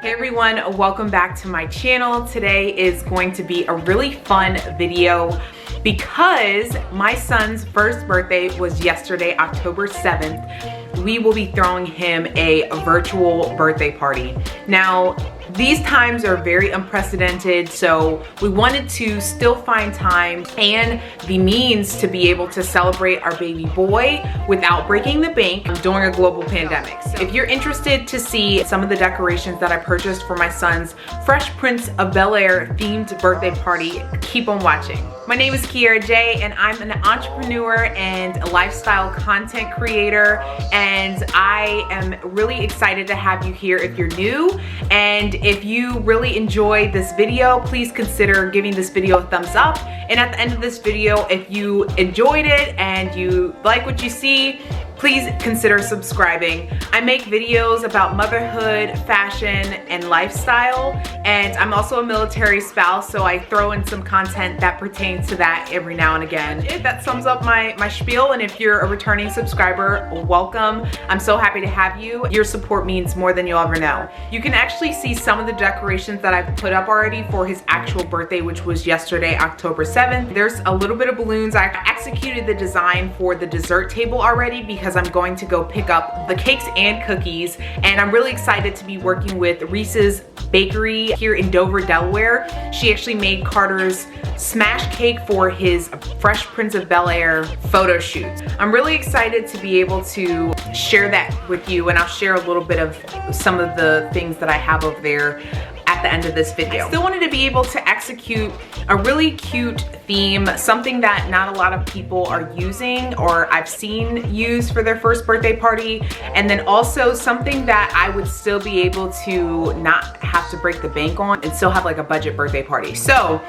Everyone, welcome back to my channel. Today is going to be a really fun video because my son's first birthday was yesterday, October 7th. We will be throwing him a virtual birthday party. Now, these times are very unprecedented, so we wanted to still find time and the means to be able to celebrate our baby boy without breaking the bank during a global pandemic. So if you're interested to see some of the decorations that I purchased for my son's Fresh Prince of Bel-Air themed birthday party, keep on watching. My name is Kiera J, and I'm an entrepreneur and a lifestyle content creator, and I am really excited to have you here if you're new. And if you really enjoyed this video, please consider giving this video a thumbs up. And at the end of this video, if you enjoyed it and you like what you see, please consider subscribing. I make videos about motherhood, fashion, and lifestyle, and I'm also a military spouse, so I throw in some content that pertains to that every now and again. That sums up my spiel, and if you're a returning subscriber, welcome. I'm so happy to have you. Your support means more than you'll ever know. You can actually see some of the decorations that I've put up already for his actual birthday, which was yesterday, October 7th. There's a little bit of balloons. I executed the design for the dessert table already because I'm going to go pick up the cakes and cookies, and I'm really excited to be working with Reese's Bakery here in Dover, Delaware. She actually made Carter's smash cake for his Fresh Prince of Bel-Air photo shoot. I'm really excited to be able to share that with you, and I'll share a little bit of some of the things that I have over there at the end of this video. I still wanted to be able to execute a really cute theme, something that not a lot of people are using or I've seen used for their first birthday party, and then also something that I would still be able to not have to break the bank on and still have like a budget birthday party. So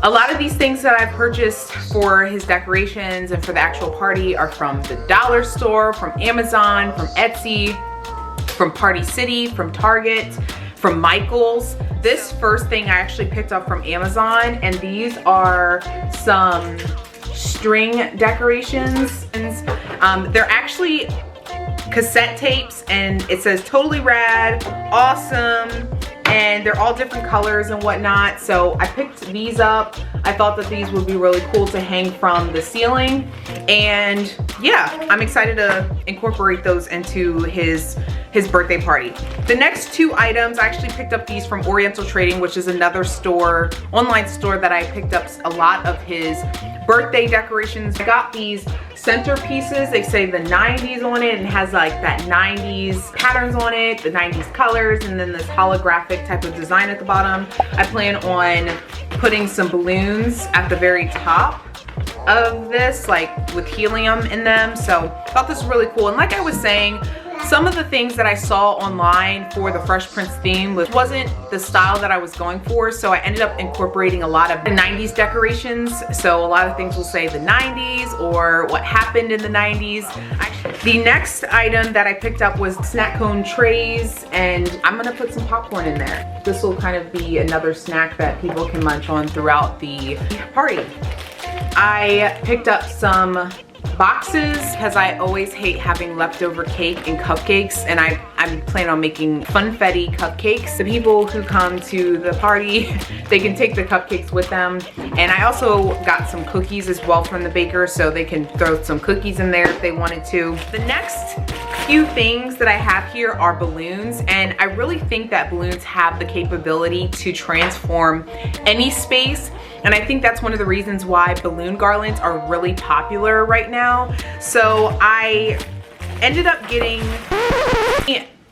a lot of these things that I've purchased for his decorations and for the actual party are from the dollar store, from Amazon, from Etsy, from Party City, from Target, from Michaels. This first thing I actually picked up from Amazon, and these are some string decorations. They're actually cassette tapes, and it says totally rad, awesome, and they're all different colors and whatnot. So I picked these up. I thought that these would be really cool to hang from the ceiling, and yeah, I'm excited to incorporate those into his birthday party. The next two items, I actually picked up these from Oriental Trading, which is another store, online store that I picked up a lot of his birthday decorations. I got these centerpieces. They say the 90s on it, and has like that 90s patterns on it, the 90s colors, and then this holographic type of design at the bottom. I plan on putting some balloons at the very top of this, like with helium in them. So I thought this was really cool. And like I was saying, some of the things that I saw online for the Fresh Prince theme wasn't the style that I was going for, so I ended up incorporating a lot of the 90s decorations. So a lot of things will say the 90s or what happened in the 90s. The next item that I picked up was snack cone trays, and I'm gonna put some popcorn in there. This will kind of be another snack that people can munch on throughout the party. I picked up some boxes because I always hate having leftover cake and cupcakes, and I'm planning on making funfetti cupcakes. The people who come to the party, they can take the cupcakes with them. And I also got some cookies as well from the baker, so they can throw some cookies in there if they wanted to. The next few things that I have here are balloons, and I really think that balloons have the capability to transform any space. And I think that's one of the reasons why balloon garlands are really popular right now. So I ended up getting,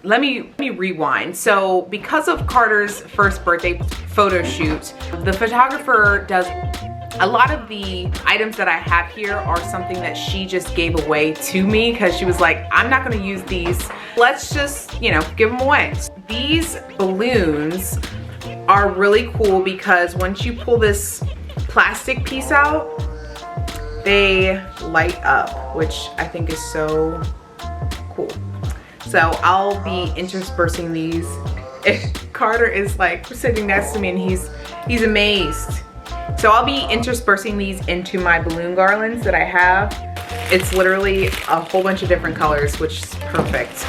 let me rewind. So because of Carter's first birthday photo shoot, the photographer does a lot of the items that I have here are something that she just gave away to me because she was like, I'm not gonna use these. Let's just, you know, give them away. These balloons are really cool because once you pull this plastic piece out, they light up, which I think is so cool. So I'll be interspersing these. Carter is like sitting next to me and he's amazed. So I'll be interspersing these into my balloon garlands that I have. It's literally a whole bunch of different colors, which is perfect.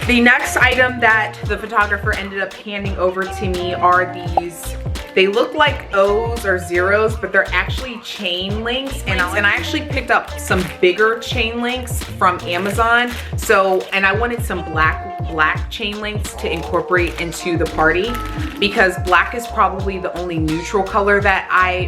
The next item that the photographer ended up handing over to me are these, they look like O's or zeros, but they're actually chain links. And I actually picked up some bigger chain links from Amazon. So, and I wanted some black chain links to incorporate into the party, because black is probably the only neutral color that I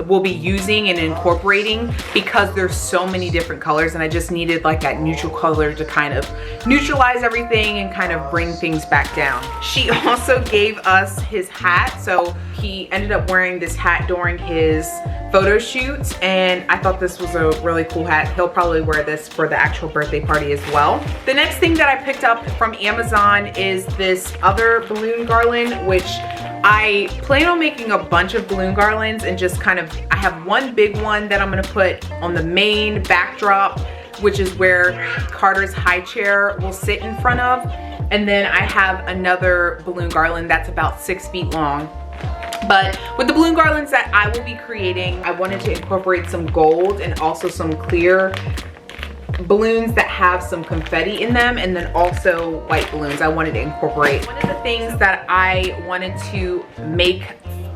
will be using and incorporating, because there's so many different colors, and I just needed like that neutral color to kind of neutralize everything and kind of bring things back down. She also gave us his hat, so he ended up wearing this hat during his photo shoots, and I thought this was a really cool hat. He'll probably wear this for the actual birthday party as well. The next thing that I picked up from Amazon is this other balloon garland, which I plan on making a bunch of balloon garlands and just kind of, I have one big one that I'm gonna put on the main backdrop, which is where Carter's high chair will sit in front of. And then I have another balloon garland that's about 6 feet long. But with the balloon garlands that I will be creating, I wanted to incorporate some gold and also some clear balloons that have some confetti in them, and then also white balloons I wanted to incorporate. One of the things that I wanted to make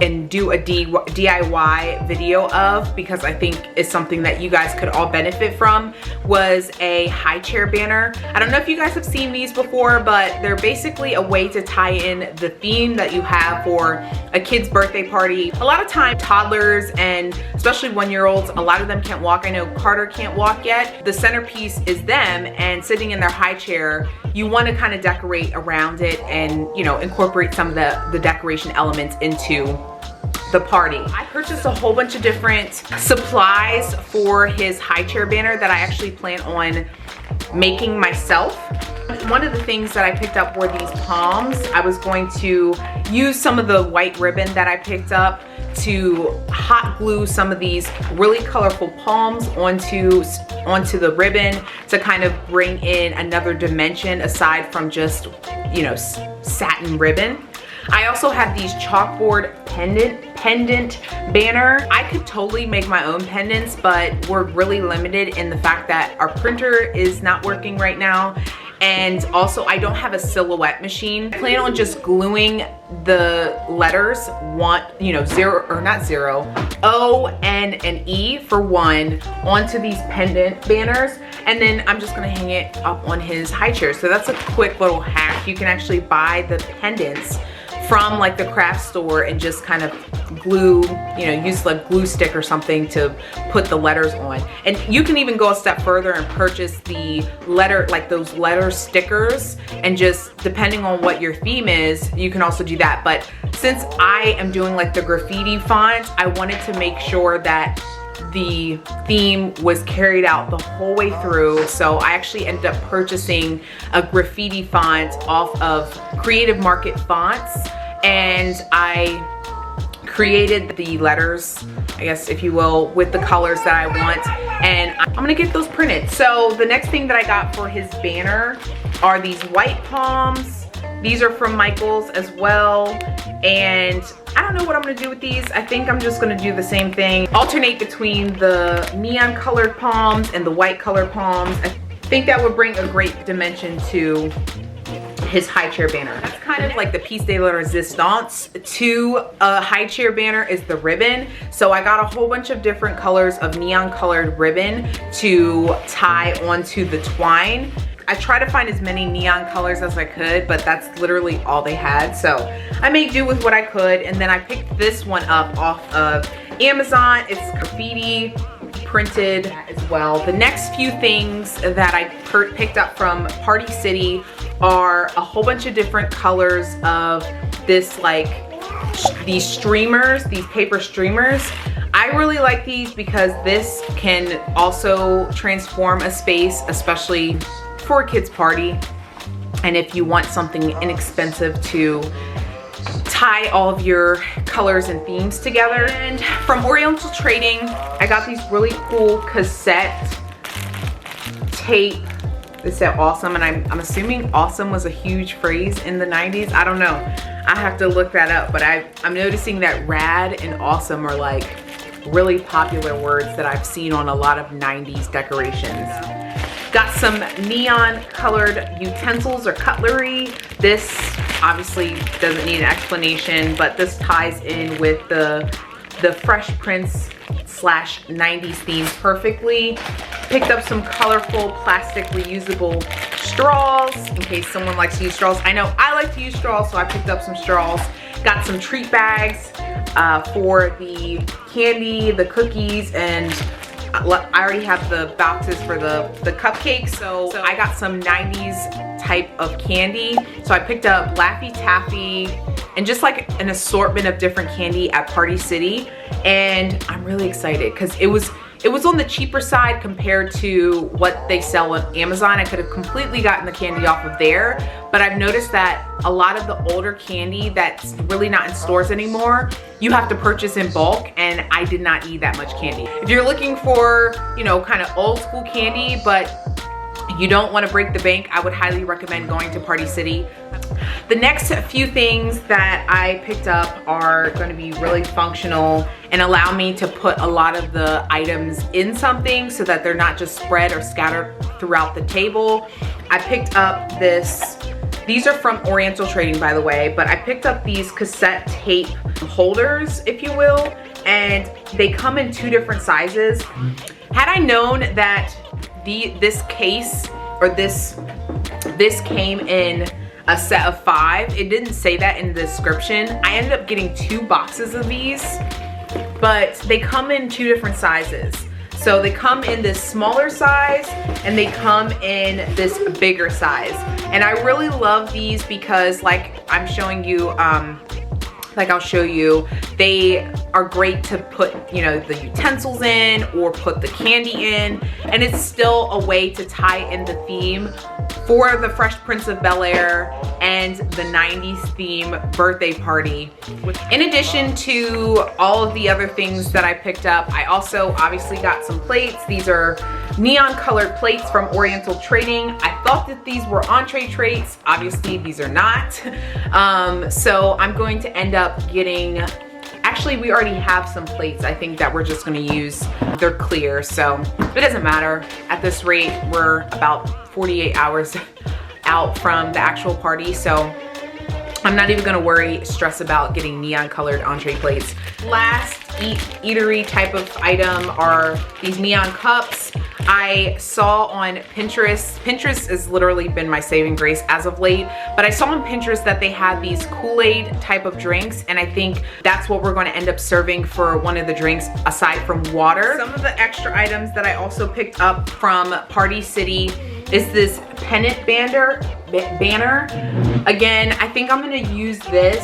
and do a DIY video of, because I think it's something that you guys could all benefit from, was a high chair banner. I don't know if you guys have seen these before, but they're basically a way to tie in the theme that you have for a kid's birthday party. A lot of time toddlers and especially 1-year-olds, a lot of them can't walk. I know Carter can't walk yet. The centerpiece is them, and sitting in their high chair, you want to kind of decorate around it and, you know, incorporate some of the decoration elements into the party. I purchased a whole bunch of different supplies for his high chair banner that I actually plan on making myself. One of the things that I picked up were these palms. I was going to use some of the white ribbon that I picked up to hot glue some of these really colorful palms onto the ribbon to kind of bring in another dimension aside from just, you know, satin ribbon. I also have these chalkboard pendant banner. I could totally make my own pendants, but we're really limited in the fact that our printer is not working right now. And also I don't have a silhouette machine. I plan on just gluing the letters O, N, and E for one onto these pendant banners. And then I'm just gonna hang it up on his high chair. So that's a quick little hack. You can actually buy the pendants from like the craft store and just kind of glue, you know, use like glue stick or something to put the letters on. And you can even go a step further and purchase the letter, like those letter stickers, and just depending on what your theme is, you can also do that. But since I am doing like the graffiti font, I wanted to make sure that the theme was carried out the whole way through. So I actually ended up purchasing a graffiti font off of Creative Market Fonts, and I created the letters, I guess if you will, with the colors that I want, and I'm gonna get those printed. So the next thing that I got for his banner are these white palms. These are from Michaels as well, and I don't know what I'm gonna do with these. I think I'm just gonna do the same thing, alternate between the neon colored palms and the white colored palms. I think that would bring a great dimension to his high chair banner. That's kind of like the piece de la resistance to a high chair banner is the ribbon. So I got a whole bunch of different colors of neon colored ribbon to tie onto the twine. I tried to find as many neon colors as I could, but that's literally all they had. So I made do with what I could, and then I picked this one up off of Amazon. It's graffiti printed as well. The next few things that I picked up from Party City are a whole bunch of different colors of this, like these streamers, these paper streamers. I really like these because this can also transform a space, especially for a kid's party. And if you want something inexpensive to tie all of your colors and themes together. And from Oriental Trading, I got these really cool cassette tape It said awesome, and I'm assuming awesome was a huge phrase in the 90s. I don't know. I have to look that up, but I'm noticing that rad and awesome are like really popular words that I've seen on a lot of 90s decorations. Got some neon colored utensils or cutlery. This obviously doesn't need an explanation, but this ties in with the Fresh Prince / 90s theme perfectly. Picked up some colorful plastic reusable straws in case someone likes to use straws. I know I like to use straws, so I picked up some straws. Got some treat bags for the candy, the cookies, and I already have the boxes for the cupcakes. So I got some 90s type of candy. So I picked up Laffy Taffy and just like an assortment of different candy at Party City. And I'm really excited because it was on the cheaper side compared to what they sell on Amazon. I could have completely gotten the candy off of there, but I've noticed that a lot of the older candy that's really not in stores anymore, you have to purchase in bulk, and I did not eat that much candy. If you're looking for, you know, kind of old school candy, but you don't want to break the bank, I would highly recommend going to Party City. The next few things that I picked up are going to be really functional and allow me to put a lot of the items in something so that they're not just spread or scattered throughout the table. I picked up these are from Oriental Trading, by the way, but I picked up these cassette tape holders, if you will, and they come in 2 different sizes. Had I known that this case or this came in a set of 5, it didn't say that in the description. I ended up getting 2 boxes of these, but they come in 2 different sizes. So they come in this smaller size and they come in this bigger size. And I really love these because, like I'm showing you, like I'll show you, they are great to put, you know, the utensils in or put the candy in, and it's still a way to tie in the theme for the Fresh Prince of Bel-Air and the 90s theme birthday party. In addition to all of the other things that I picked up, I also obviously got some plates. These are neon colored plates from Oriental Trading. I thought that these were entree trays. Obviously these are not. So I'm going to end up getting, actually we already have some plates I think that we're just gonna use. They're clear, so it doesn't matter. At this rate, we're about 48 hours out from the actual party, so I'm not even gonna stress about getting neon colored entree plates. Last eatery type of item are these neon cups. I saw on Pinterest, Pinterest has literally been my saving grace as of late, but I saw on Pinterest that they had these Kool-Aid type of drinks, and I think that's what we're gonna end up serving for one of the drinks aside from water. Some of the extra items that I also picked up from Party City is this pennant banner. Again, I think I'm gonna use this.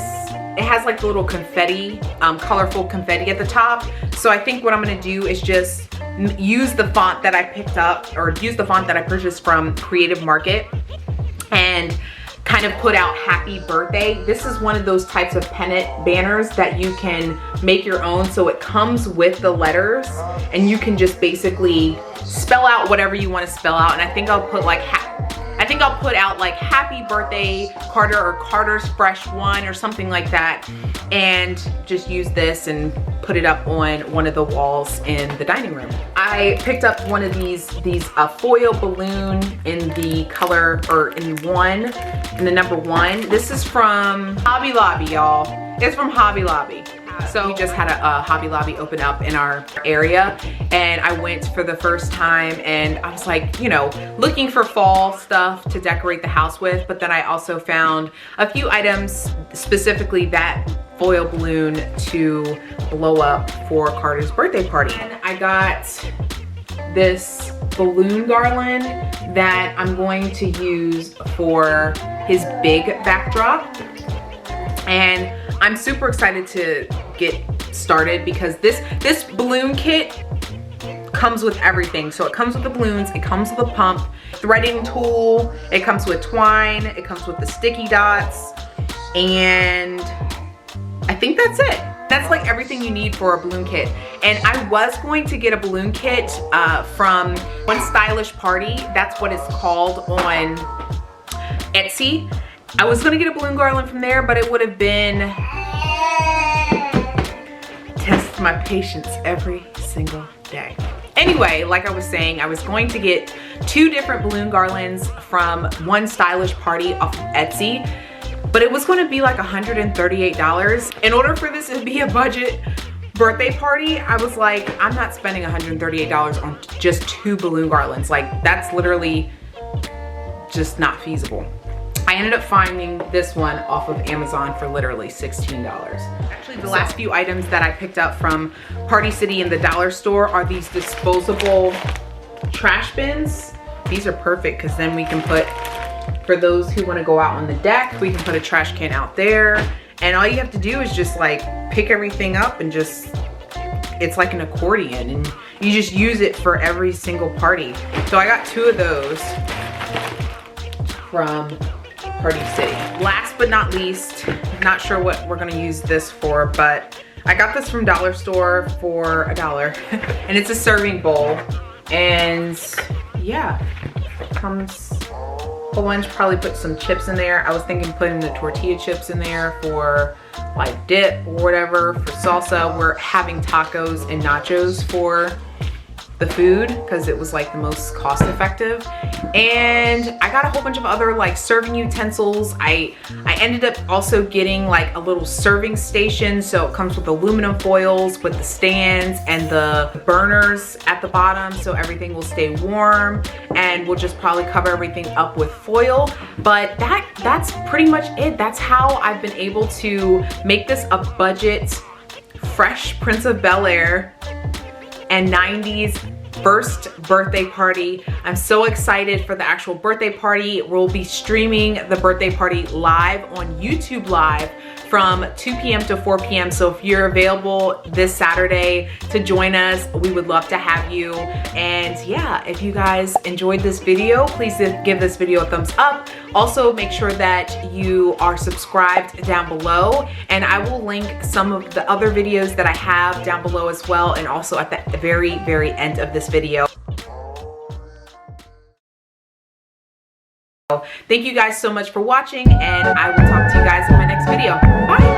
It has like the little confetti, colorful confetti at the top. So I think what I'm gonna do is just use the font that I picked up, or use the font that I purchased from Creative Market, and kind of put out happy birthday. This is one of those types of pennant banners that you can make your own. So it comes with the letters and you can just basically spell out whatever you want to spell out. And I think I'll put like I'll put out like happy birthday Carter, or Carter's Fresh One, or something like that, and just use this and put it up on one of the walls in the dining room. I picked up one of these foil balloon in the color, or in the number 1. This is from Hobby Lobby, y'all. It's from Hobby Lobby. So we just had a Hobby Lobby open up in our area, and I went for the first time, and I was like, you know, looking for fall stuff to decorate the house with, but then I also found a few items, specifically that foil balloon to blow up for Carter's birthday party. And I got this balloon garland that I'm going to use for his big backdrop, and I'm super excited to get started because this balloon kit comes with everything. So it comes with the balloons, it comes with a pump, threading tool, it comes with twine, it comes with the sticky dots, and I think that's it. That's like everything you need for a balloon kit. And I was going to get a balloon kit from One Stylish Party. That's what it's called on Etsy. I was gonna get a balloon garland from there, but it would have been test my patience every single day. Anyway, like I was saying, I was going to get 2 different balloon garlands from One Stylish Party off of Etsy, but it was going to be like $138. In order for this to be a budget birthday party, I was like, I'm not spending $138 on just 2 balloon garlands. Like, that's literally just not feasible. I ended up finding this one off of Amazon for literally $16. Actually, the last few items that I picked up from Party City and the dollar store are these disposable trash bins. These are perfect because then we can put, for those who want to go out on the deck, we can put a trash can out there. And all you have to do is just like pick everything up and just, it's like an accordion, and you just use it for every single party. So I got 2 of those from Party City. Last but not least, not sure what we're gonna use this for, but I got this from Dollar Store for $1 and it's a serving bowl. And yeah, it comes whole bunch. Probably put some chips in there. I was thinking putting the tortilla chips in there for like dip or whatever. For salsa, we're having tacos and nachos for the food because it was like the most cost effective. And I got a whole bunch of other like serving utensils. I ended up also getting like a little serving station, so it comes with aluminum foils with the stands and the burners at the bottom, so everything will stay warm, and we'll just probably cover everything up with foil. But that's pretty much it. That's how I've been able to make this a budget Fresh Prince of Bel-Air and 90s first birthday party. I'm so excited for the actual birthday party. We'll be streaming the birthday party live on YouTube Live from 2 p.m. to 4 p.m. So if you're available this Saturday to join us, we would love to have you. And yeah, if you guys enjoyed this video, please give this video a thumbs up. Also, make sure that you are subscribed down below, and I will link some of the other videos that I have down below as well, and also at the very, very end of this video. Thank you guys so much for watching, and I will talk to you guys in my next video. Bye.